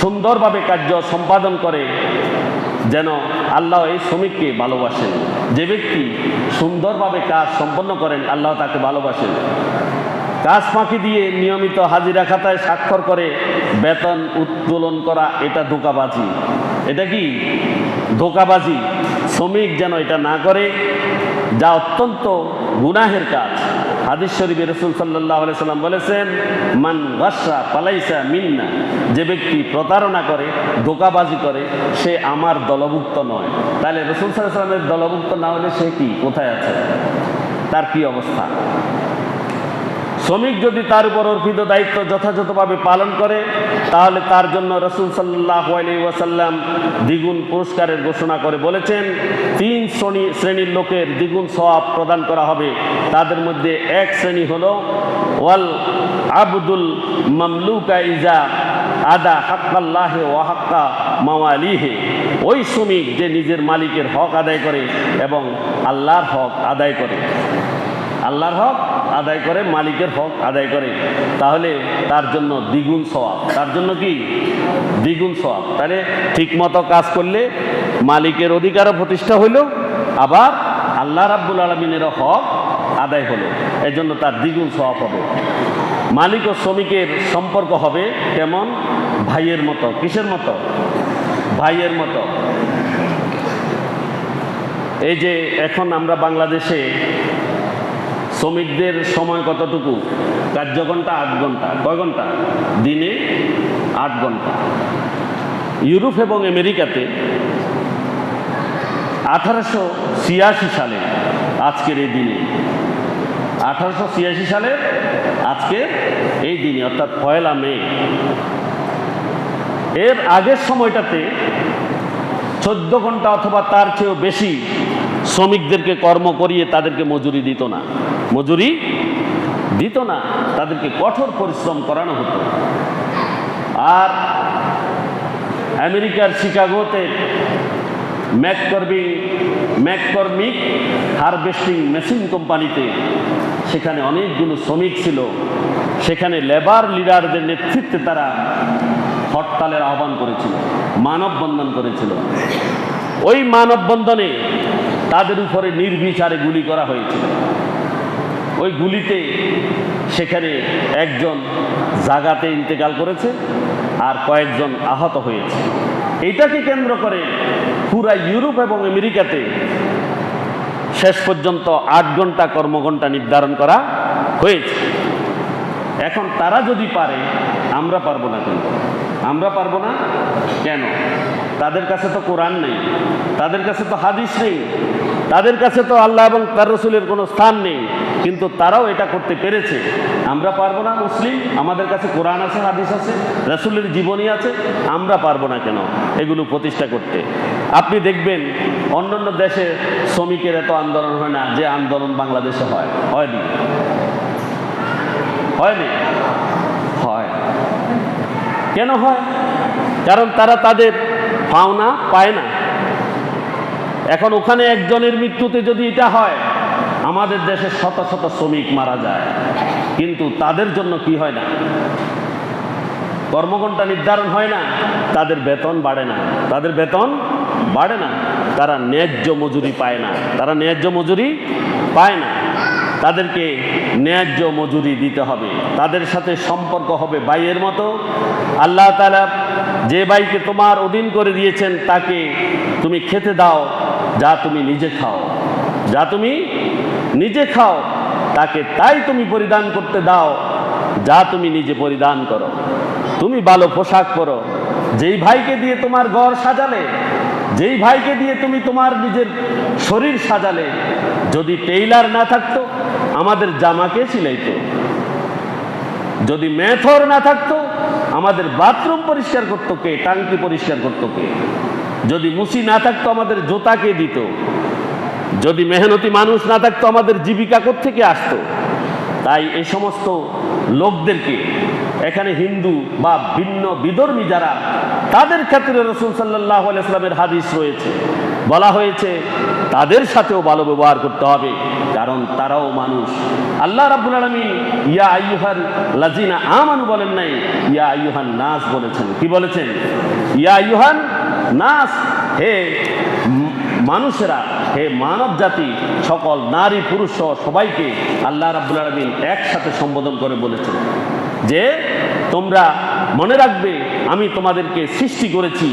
সুন্দরভাবে কার্য সম্পাদন করে যেন আল্লাহ এই শ্রমিককে ভালোবাসেন। যে ব্যক্তি সুন্দরভাবে কাজ সম্পন্ন করেন, আল্লাহ তাকে ভালোবাসেন। কাজ ফাঁকি দিয়ে নিয়মিত হাজিরা খাতায় স্বাক্ষর করে বেতন উত্তোলন করা, এটা ধোঁকাবাজি। এটা কি ধোঁকাবাজি। শ্রমিক যেন এটা না করে, যা অত্যন্ত গুনাহের কাজ। হাদিস শরীফে রাসূল সাল্লাল্লাহু আলাইহি সাল্লাম বলেছেন, মান গাসসা ফালাইসা মিন্না, যে ব্যক্তি প্রতারণা করে, ধোঁকাবাজি করে, সে আমার দলভুক্ত নয়। তাহলে রাসূল সাল্লাল্লাহু আলাইহি সাল্লামের দলভুক্ত না হলে সে কি, কোথায় আছে, তার কি অবস্থা? শ্রমিক যদি তার উপর অর্পিত দায়িত্ব যথাযথভাবে পালন করে, তাহলে তার জন্য রাসূল সাল্লাল্লাহু আলাইহি ওয়াসাল্লাম দ্বিগুণ পুরস্কারের ঘোষণা করে বলেছেন, 3 শ্রেণীর লোকের দ্বিগুণ সওয়াব প্রদান করা হবে। তাদের মধ্যে এক শ্রেণী হলো ওয়াল আবদুল মামলুকা ইজা আদা হাক্কাল্লাহি ওয়া হাক্কা মাওয়ালিহি, ওই শ্রমিক যে নিজের মালিকের হক আদায় করে এবং আল্লাহর হক আদায় করে, আল্লাহর হক আদায় করে, মালিকের হক আদায় করে, তাহলে তার জন্য দ্বিগুণ সওয়াব। তার জন্য কি দ্বিগুণ সওয়াব। তাহলে ঠিকমতো কাজ করলে মালিকের অধিকারও প্রতিষ্ঠা হইল, আবার আল্লাহ রাব্বুল আলামিনেরও হক আদায় হলো, এজন্য তার দ্বিগুণ সওয়াব হবে। মালিক ও শ্রমিকের সম্পর্ক হবে কেমন? ভাইয়ের মতো। কিসের মতো? ভাইয়ের মতো। এই যে এখন আমরা বাংলাদেশে শ্রমিকদের সময় কতটুকু? কার্যঘণ্টা 8 ঘন্টা। কয় ঘন্টা? দিনে 8 ঘন্টা। ইউরোপ এবং আমেরিকাতে 1886 সালে আজকের এই দিনে, 1886 সালে আজকের এই দিনে, অর্থাৎ 1 মে, এর আগের সময়টাতে 14 ঘন্টা অথবা তার চেয়েও বেশি শ্রমিকদেরকে কর্ম করিয়ে তাদেরকে মজুরি দিত না। মজুরি দিত না, তাদেরকে কঠোর পরিশ্রম করানো হতো। আর আমেরিকার শিকাগোতে ম্যাককর্মিক হারভেস্টিং মেশিন কোম্পানিতে, সেখানে অনেকগুলো শ্রমিক ছিল। সেখানে লেবার লিডারদের নেতৃত্বে তারা হরতালের আহ্বান করেছিল, মানববন্ধন করেছিল। ওই মানববন্ধনে তাদের উপরে নির্বিচারে গুলি করা হয়েছিল। ওই গুলিতে সেখানে একজন জায়গাতে ইন্তেকাল করেছে আর কয়েকজন আহত হয়েছে। এইটাকে কেন্দ্র করে পুরা ইউরোপ এবং আমেরিকাতে শেষ পর্যন্ত 8 ঘন্টা কর্মঘণ্টা নির্ধারণ করা হয়েছে। এখন তারা যদি পারে, আমরা পারবো না কেন? আমরা পারবো না কেন? তাদের কাছে তো কোরআন নেই, তাদের কাছে তো হাদিস নেই, তাদের কাছে তো আল্লাহ এবং তার রাসূলের কোনো স্থান নেই, কিন্তু তারাও এটা করতে পেরেছে। আমরা পারবো না? মুসলিম, আমাদের কাছে কোরআন আছে, হাদিস আছে, রাসূলের জীবনী আছে, আমরা পারবো না কেন এগুলো প্রতিষ্ঠা করতে? আপনি দেখবেন অন্যান্য দেশে শ্রমিকের এত আন্দোলন হয় না যে আন্দোলন বাংলাদেশে হয়। হয়নি? হয়নি? হয়। কেন হয়? কারণ তারা তাদের পাওনা পায় না। এখন ওখানে একজনের মৃত্যুতে যদি এটা হয়, আমাদের দেশে শত শত শ্রমিক মারা যায়, কিন্তু তাদের জন্য কি হয় না? কর্মঘণ্টা নির্ধারণ হয় না, তাদের বেতন বাড়ে না, তাদের বেতন বাড়ে না, তারা ন্যায্য মজুরি পায় না, তারা ন্যায্য মজুরি পায় না। তাদেরকে ন্যায্য মজুরি দিতে হবে, তাদের সাথে সম্পর্ক হবে ভাইয়ের মতো। আল্লাহ তাআলা যে ভাইকে তোমার অধীন করে দিয়েছেন তাকে তুমি খেতে দাও যা তুমি নিজে খাও, যা তুমি নিজে খাও, তাকে তাই তুমি পরিধান করতে দাও যা তুমি নিজে পরিধান করো। তুমি ভালো পোশাক পরো। যেই ভাইকে দিয়ে তোমার ঘর সাজালে, যেই ভাইকে দিয়ে তুমি তোমার নিজের শরীর সাজালে, যদি টেইলার না থাকতো আমাদের জামাকে সিলাইতো, যদি মেথর না থাকতো আমাদের বাথরুম পরিষ্কার করতো কে, টাঙ্কি পরিষ্কার করতো কে, যদি মুসি না থাকতো আমাদের জুতাকে দিত, যদি মেহনতি মানুষ না থাকতো আমাদের জীবিকা কোত্থেকে আসতো? তাই এই সমস্ত লোকদেরকে, এখানে হিন্দু বা ভিন্ন বিধর্মী যারা, তাদের ক্ষেত্রে রাসূল সাল্লাল্লাহু আলাইহি ওয়াসাল্লামের হাদিস রয়েছে, বলা হয়েছে তাদের সাথেও ভালো ব্যবহার করতে হবে, কারণ তারাও মানুষ। আল্লাহ রাব্বুল আলামিন ইয়া আইয়ুহাল লাযিনা আমানু বলেন নাই, ইয়া আইয়ুহান নাস বলেছেন। কি বলেছেন? ইয়া আইয়ুহান নাস, হে মানুষেরা, হে মানব জাতি, সকল নারী পুরুষ সহ সবাইকে আল্লাহ রাব্বুল আলামিন একসাথে সম্বোধন করে বলেছেন যে তোমরা মনে রাখবে আমি তোমাদেরকে সৃষ্টি করেছি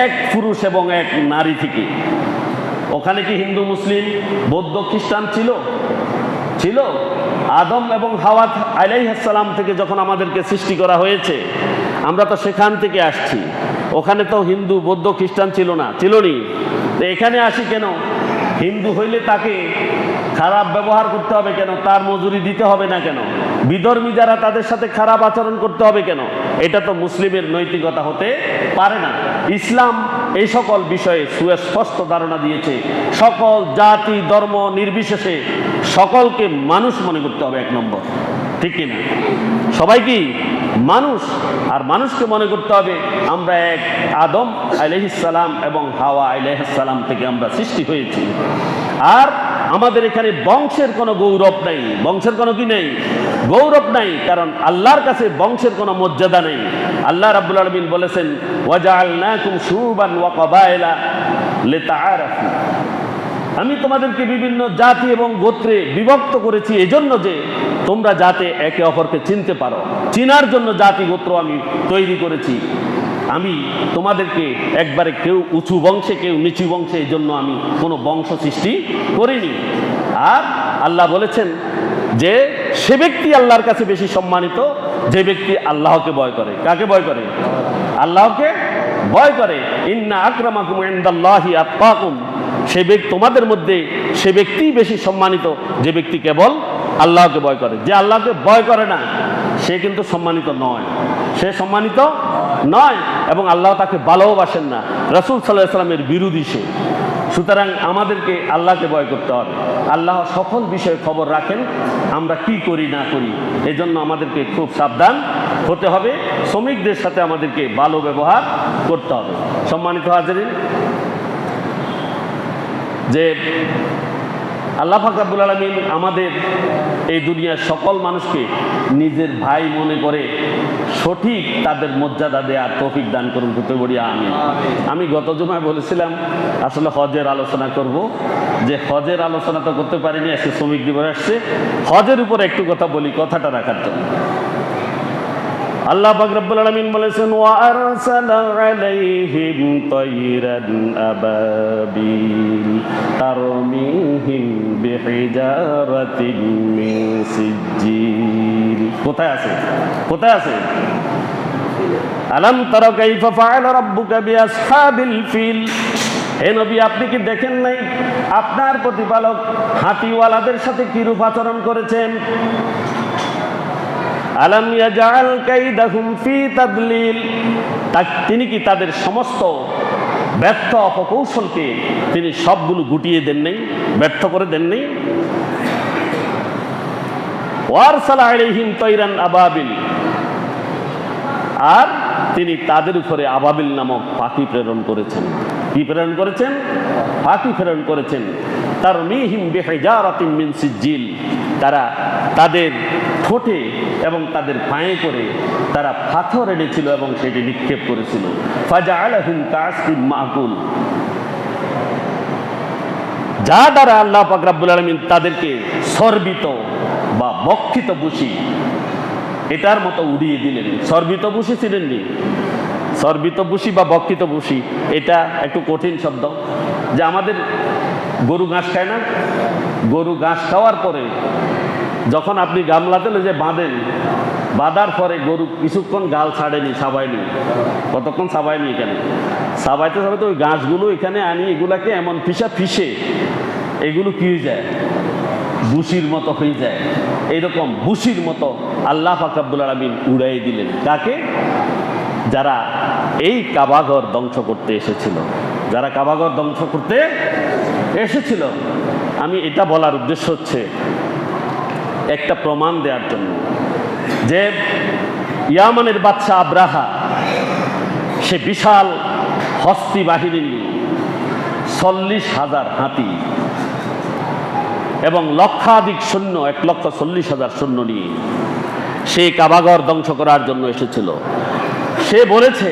এক পুরুষ এবং এক নারী থেকে। ওখানে কি হিন্দু মুসলিম বৌদ্ধ খ্রিস্টান ছিল? আদম এবং হাওয়া আলাইহিস সালাম থেকে যখন আমাদেরকে সৃষ্টি করা হয়েছে, আমরা তো সেখান থেকে আসছি। ওখানে তো হিন্দু বৌদ্ধ খ্রিস্টান ছিল নি। তো এখানে আসি কেন? হিন্দু হইলে তাকে খারাপ ব্যবহার করতে হবে কেন? তার মজুরি দিতে হবে না কেন? বিধর্মী যারা তাদের সাথে খারাপ আচরণ করতে হবে কেন? এটা তো মুসলিমের নৈতিকতা হতে পারে না। ইসলাম এই সকল বিষয়ে সুস্পষ্ট ধারণা দিয়েছে। সকল জাতি ধর্ম নির্বিশেষে সকলকে মানুষ মনে করতে হবে, 1 নম্বর, ঠিক কিনা? সবাই কি মানুষ, আর মানুষকে মনে করতে হবে আমরা এক আদম আলাইহিস সালাম এবং হাওয়া আলাইহিস সালাম থেকে আমরা সৃষ্টি হয়েছি। আর আমাদের এখানে বংশের কোনো গৌরব নাই, বংশের কোনো কি নেই, গৌরব নাই, কারণ আল্লাহর কাছে বংশের কোনো মর্যাদা নেই। আল্লাহ রাব্বুল আলামিন বলেছেন ওয়াজআলনাকুম শুবান ওয়া ক্বাবাইলা লিতাআরাফু, আমি তোমাদেরকে বিভিন্ন জাতি এবং গোত্রে বিভক্ত করেছি এজন্য যে তোমরা যাতে একে অপরকে চিনতে পারো। চিনার জন্য জাতি গোত্র আমি তৈরি করেছি। আমি তোমাদেরকে একবারে কেউ উঁচু বংশে কেউ নিচু বংশে এই জন্য আমি কোনো বংশ সৃষ্টি করিনি। আর আল্লাহ বলেছেন যে সে ব্যক্তি আল্লাহর কাছে বেশি সম্মানিত যে ব্যক্তি আল্লাহকে ভয় করে। কাকে ভয় করে? আল্লাহকে ভয় করে। ইন্না আকরামাকুম ইনদাল্লাহি আতকাকুম, সে ব্যক্তি তোমাদের মধ্যে সে ব্যক্তি বেশি সম্মানিত যে ব্যক্তি কেবল আল্লাহকে ভয় করে। যে আল্লাহকে ভয় করে না সে কিন্তু সম্মানিত নয়, সে সম্মানিত নয়, এবং আল্লাহ তাকে ভালোবাসেন না। রাসূল সাল্লাল্লাহু আলাইহি ওয়াসাল্লামের বিরোধী সে। সুতরাং আমাদেরকে আল্লাহকে ভয় করতে হবে। আল্লাহ সকল বিষয়ে খবর রাখেন, আমরা কি করি না করি, এজন্য আমাদেরকে খুব সাবধান হতে হবে। শ্রমিকদের সাথে আমাদেরকে ভালো ব্যবহার করতে হবে। সম্মানিত হাজিরিন, যে আল্লাহ পাক রব্বুল আলামিন আমাদের এই দুনিয়ার সকল মানুষকে নিজের ভাই মনে করে সঠিক তাদের মর্যাদা দেওয়ার তৌফিক দান করুন, করতে বলি আমিন। আমি গত জুমায় বলেছিলাম আসলে হজের আলোচনা করব, যে হজের আলোচনা তো করতে পারিনি, আজকে শ্রমিক দিবস আসছে, হজের উপর একটু কথা বলি, কথাটা রাখার জন্য। আল্লাহ পাক রব্বুল আলামিন বলেছেন ওয়া আরসালা আলাইহিম তায়রান আবাবিল তারমিহিম বিহিজারাতিন মিন সিজ্জিল। কোথায় আছে? আলাম তারা কাইফা ফাআলা রাব্বুকা বিআসহাবিল ফিল। হে নবী, আপনি কি দেখেন নাই আপনার প্রতিপালক হাতিওয়ালাদের সাথে কিরূপ আচরণ করেছেন? আলাম ইয়াজআল কাইদাহুম ফি তাদলিল, তিনি কি তাদের সমস্ত ব্যর্থ অপকৌশলকে তিনি সবগুলো গুটিয়ে দেন নাই, ব্যর্থ করে দেন নাই? ওয়ারসালা আলাইহিম তায়রান আবাবিল, আর তিনি তাদের উপরে আবাবিল নামক পাখি প্রেরণ করেছেন। কি প্রেরণ করেছেন? পাখি প্রেরণ করেছেন। তারমিহিম বিহিজারাতিন মিন সিজ্জিল, তারা তাদের ঠোঁটে এবং তাদের পায়ে করে তারা পাথর এনেছিল এবং সেটি নিক্ষেপ করেছিল। ফাজআলাহুম কাআসফিন মাকুল, যা দ্বারা আল্লাহ পাক রব্বুল আলামিন তাদেরকে সর্বিত বা বক্ষিত বুশি এটার মতো উড়িয়ে দিলেন। সর্বিত বুশি ছিলেননি, সর্বিত বুশি বা বক্ষিত বুশি এটা একটু কঠিন শব্দ। যে আমাদের গরু ঘাস খায় না, গরু ঘাস খাওয়ার পরে যখন আপনি গামলাতে যে বাঁধেন, বাঁধার পরে গরু কিছুক্ষণ গাল ছাড়েনি, সাবায়নি, কতক্ষণ সাবায়নি, এখানে সাবাইতে ওই ঘাসগুলো এখানে আনি এগুলাকে এমন ফিসে এগুলো কি হয়ে যায়, বুশির মতো হয়ে যায়। এইরকম বুশির মতো আল্লাহ পাক রব্বুল আলামিন উড়াই দিলেন। কাকে? যারা এই কাবাঘর ধ্বংস করতে এসেছিল, যারা কাবাঘর ধ্বংস করতে এসেছিল। আমি এটা বলার উদ্দেশ্য হচ্ছে একটা প্রমাণ দেওয়ার জন্য যে ইয়ামানের বাদশা আব্রাহা সে বিশাল হস্তি বাহিনী নিয়ে 40,000 হাতি এবং লক্ষাধিক সৈন্য, 1,40,000 সৈন্য নিয়ে সে কাবাঘর ধ্বংস করার জন্য এসেছিল। সে বলেছে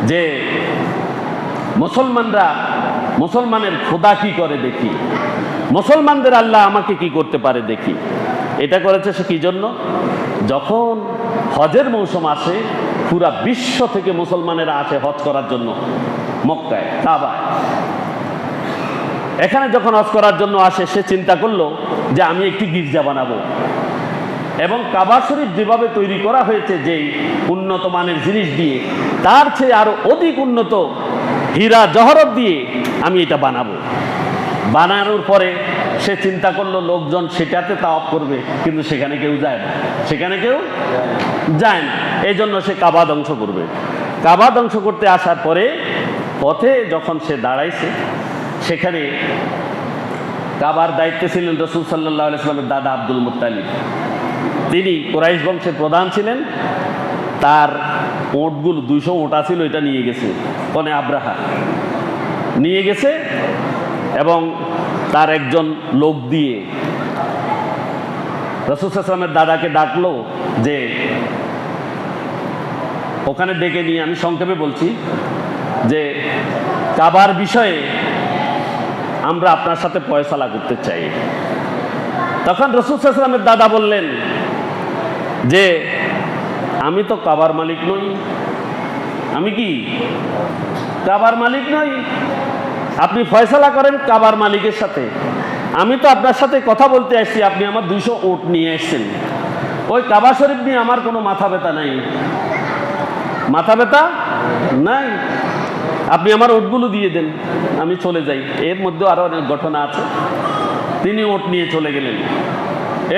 যে মুসলমানরা মুসলমানের খোদা কি করে দেখি, মুসলমানদের আল্লাহ আমাকে কি করতে পারে দেখি। এটা করেছে সে কি জন্য? যখন হজের মৌসুম আসে, পুরা বিশ্ব থেকে মুসলমানেরা আসে হজ করার জন্য মক্কায়, কাবায়। এখানে যখন হজ করার জন্য আসে, সে চিন্তা করলো যে আমি একটি গির্জা বানাবো এবং কাবা শরীফ যেভাবে তৈরি করা হয়েছে যেই উন্নত মানের জিনিস দিয়ে, তার চেয়ে আরো অধিক উন্নত হীরা জহরত দিয়ে আমি এটা বানাবো। বানানোর পরে সে চিন্তা করলো লোকজন সেটাতে তাওয়াফ করবে, কিন্তু সেখানে কেউ যায় না, সেখানে কেউ যায় না। এই জন্য সে কাবা ধ্বংস করবে। কাবা ধ্বংস করতে আসার পরে পথে যখন সে দাঁড়াইছে, সেখানে কাবার দায়িত্বে ছিলেন রাসূল সাল্লাল্লাহু আলাইহি ওয়াসাল্লামের দাদা আব্দুল মুত্তালিব। তিনি কুরাইশ বংশের প্রধান ছিলেন। তার ওঁটগুলো 200 ওঁটা ছিল, এটা নিয়ে গেছে কোনে আব্রাহা নিয়ে গেছে এবং তার একজন লোক দিয়ে রাসূল সাল্লাল্লাহু আলাইহি ওয়াসাল্লামের দাদাকে ডাকলো যে ওখানে ডেকে নিয়ে, আমি সংক্ষেপে বলছি যে কাবার বিষয়ে আমরা আপনার সাথে ফয়সালা করতে চাই। তখন রাসূল সাল্লাল্লাহু আলাইহি ওয়াসাল্লামের দাদা বললেন যে আমি তো কাবার মালিক নই। আমি কি কাবার মালিক নই? আপনি ফয়সালা করেন কাবার মালিকের সাথে। আমি তো আপনার সাথে কথা বলতে আসছি, আপনি আমার 200 ওট নিয়ে এসেছেন। ওই কাবা শরীফ নিয়ে আমার কোনো মাথা ব্যথা নাই, মাথা ব্যথা নাই। আপনি আমার ওটগুলো দিয়ে দেন, আমি চলে যাই। এর মধ্যে আরো অনেক ঘটনা আছে। তিনি ওট নিয়ে চলে গেলেন।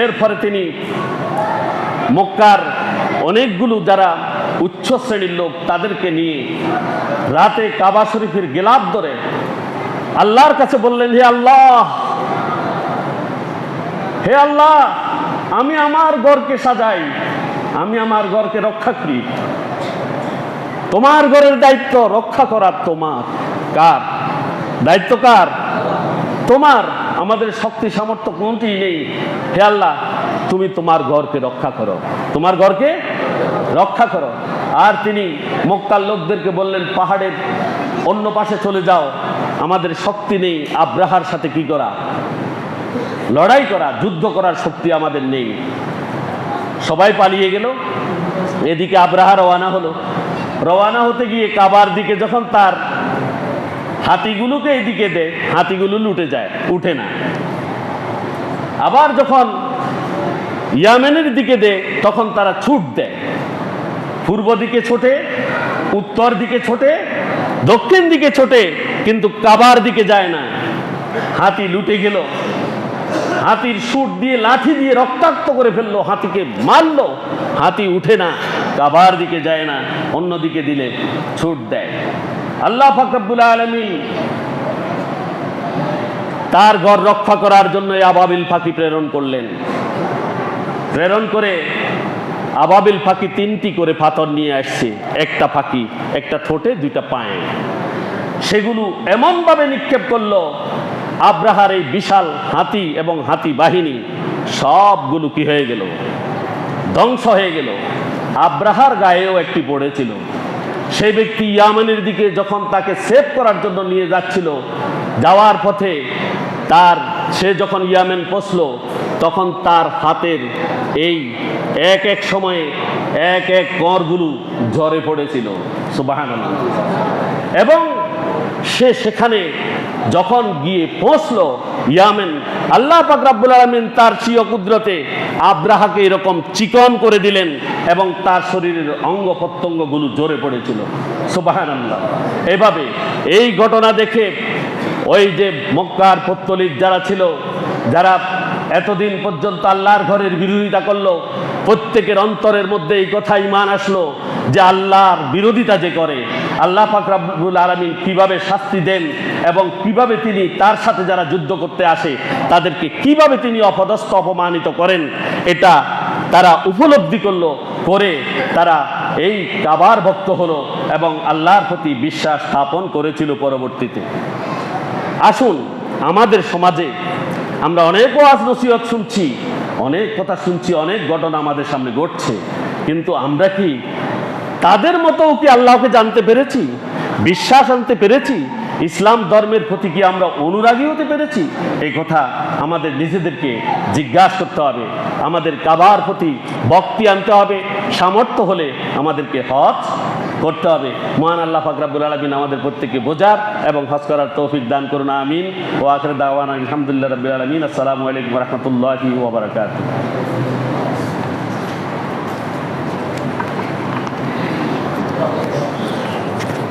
এরপরে তিনি মক্কার অনেকগুলো যারা উচ্চ শ্রেণীর লোক, তাদেরকে নিয়ে রাতে কাবা শরীফের গিলাফ ধরে আল্লাহর কাছে বললেন, হে আল্লাহ, হে আল্লাহ, আমি আমার ঘরকে সাজাই, আমি আমার ঘরকে রক্ষা করি। তোমার ঘরের দায়িত্ব রক্ষা করার তোমার। কার দায়িত্ব? কার? তোমার। আমাদের শক্তি সামর্থ্য কোনটি নেই। হে আল্লাহ, তুমি তোমার ঘরকে রক্ষা করো, তোমার ঘরকে রক্ষা করো। আর তিনি মক্কার লোকদেরকে বললেন, পাহাড়ের অন্য পাশে চলে যাও, আমাদের শক্তি নেই আব্রাহার সাথে কি করা, লড়াই করা, যুদ্ধ করার শক্তি আমাদের নেই। সবাই পালিয়ে গেল। এদিকে আব্রাহা রওয়ানা হলো। রওয়ানা হতে গিয়ে কাবার দিকে যখন তার হাতিগুলোকে এইদিকে দেয়, হাতিগুলো লুটে যায়, উঠে না। আবার যখন ইয়ামেনের দিকে দেয়, তখন তারা ছুট দেয়। পূর্ব দিকে ছোটে, উত্তর দিকে ছোটে, দক্ষিণ দিকে ছোটে, কিন্তু কাবার দিকে যায় না। হাতি লুটে গেল, হাতির শুট দিয়ে লাঠি দিয়ে রক্তাক্ত করে ফেললো, হাতিকে মারলো, হাতি উঠে না, কাবার দিকে যায় না, অন্যদিকে দিলে ছুট দেয়। আল্লাহ পাক রব্বুল আলামিন তার ঘর রক্ষা করার জন্য আবাবিল পাখি প্রেরণ করলেন। প্রেরণ করে আবাবিল পাখি 3টি করে পাথর নিয়ে আসছে, একটা পাখি একটা ঠোঁটে, 2টা পায়ে। সেগুলো এমনভাবে নিক্ষেপ করলো, আব্রাহার এই বিশাল হাতি এবং হাতি বাহিনী সবগুলো কি হয়ে গেল, ধ্বংস হয়ে গেল। আব্রাহার গায়েও একটি পড়েছিল। সেই ব্যক্তি ইয়ামেনের দিকে যখন তাকে সেভ করার জন্য নিয়ে যাচ্ছিল, যাওয়ার পথে সে যখন ইয়ামেন পৌঁছলো, তখন তার হাতের এই এক এক সময়ে এক এক করগুলো ঝরে পড়েছিল, সুবহানাল্লাহ। এবং সে সেখানে যখন গিয়ে পৌঁছলো ইয়ামেন, আল্লাহ পাক রব্বুল আলামিন তার স্বীয় কুদরতে আব্রাহাকে এরকম চিকন করে দিলেন এবং তার শরীরের অঙ্গ প্রত্যঙ্গগুলো ঝরে পড়েছিল, সুবহানাল্লাহ। এভাবে এই ঘটনা দেখে ওই যে মক্কার পত্তলিক যারা ছিল, যারা এতদিন পর্যন্ত আল্লাহর ঘরের বিরোধিতা করলো, প্রত্যেকের অন্তরের মধ্যে এই কথা ঈমান আসলো যে আল্লাহর বিরোধিতা যে করে, আল্লাহ পাক রব্বুল আলামিন কিভাবে শাস্তি দেন এবং কিভাবে তিনি তার সাথে যারা যুদ্ধ করতে আসে তাদেরকে কিভাবে তিনি অপদস্থ অপমানিত করেন, এটা তারা উপলব্ধি করলো। করে তারা এই কাবার ভক্ত হলো এবং আল্লাহর প্রতি বিশ্বাস স্থাপন করেছিল পরবর্তীতে। আসুন, আমাদের সমাজে আমরা অনেক ওয়াজ নসিহত শুনছি, অনেক কথা শুনছি, অনেক ঘটনা আমাদের সামনে ঘটছে, কিন্তু আমরা কি তাদের মতো কি আল্লাহকে জানতে পেরেছি, বিশ্বাস আনতে পেরেছি? ইসলাম ধর্মের প্রতি কি আমরা অনুরাগী হতে পেরেছি? এই কথা আমাদের নিজেদেরকে জিজ্ঞাসা করতে হবে। আমাদের কাবার প্রতি ভক্তি আনতে হবে। সামর্থ্য হলে আমাদেরকে হজ করতে হবে। মহান আল্লাহ পাক রব্বুল আলামিন আমাদের প্রত্যেককে বোঝার এবং হজ করার তৌফিক দান করুন, আমিন। ওয়া আখিরু দাওয়ানা আলহামদুলিল্লাহি রাব্বিল আলামিন। আসসালামু আলাইকুম ওয়া রাহমাতুল্লাহি ওয়া বারাকাতুহু।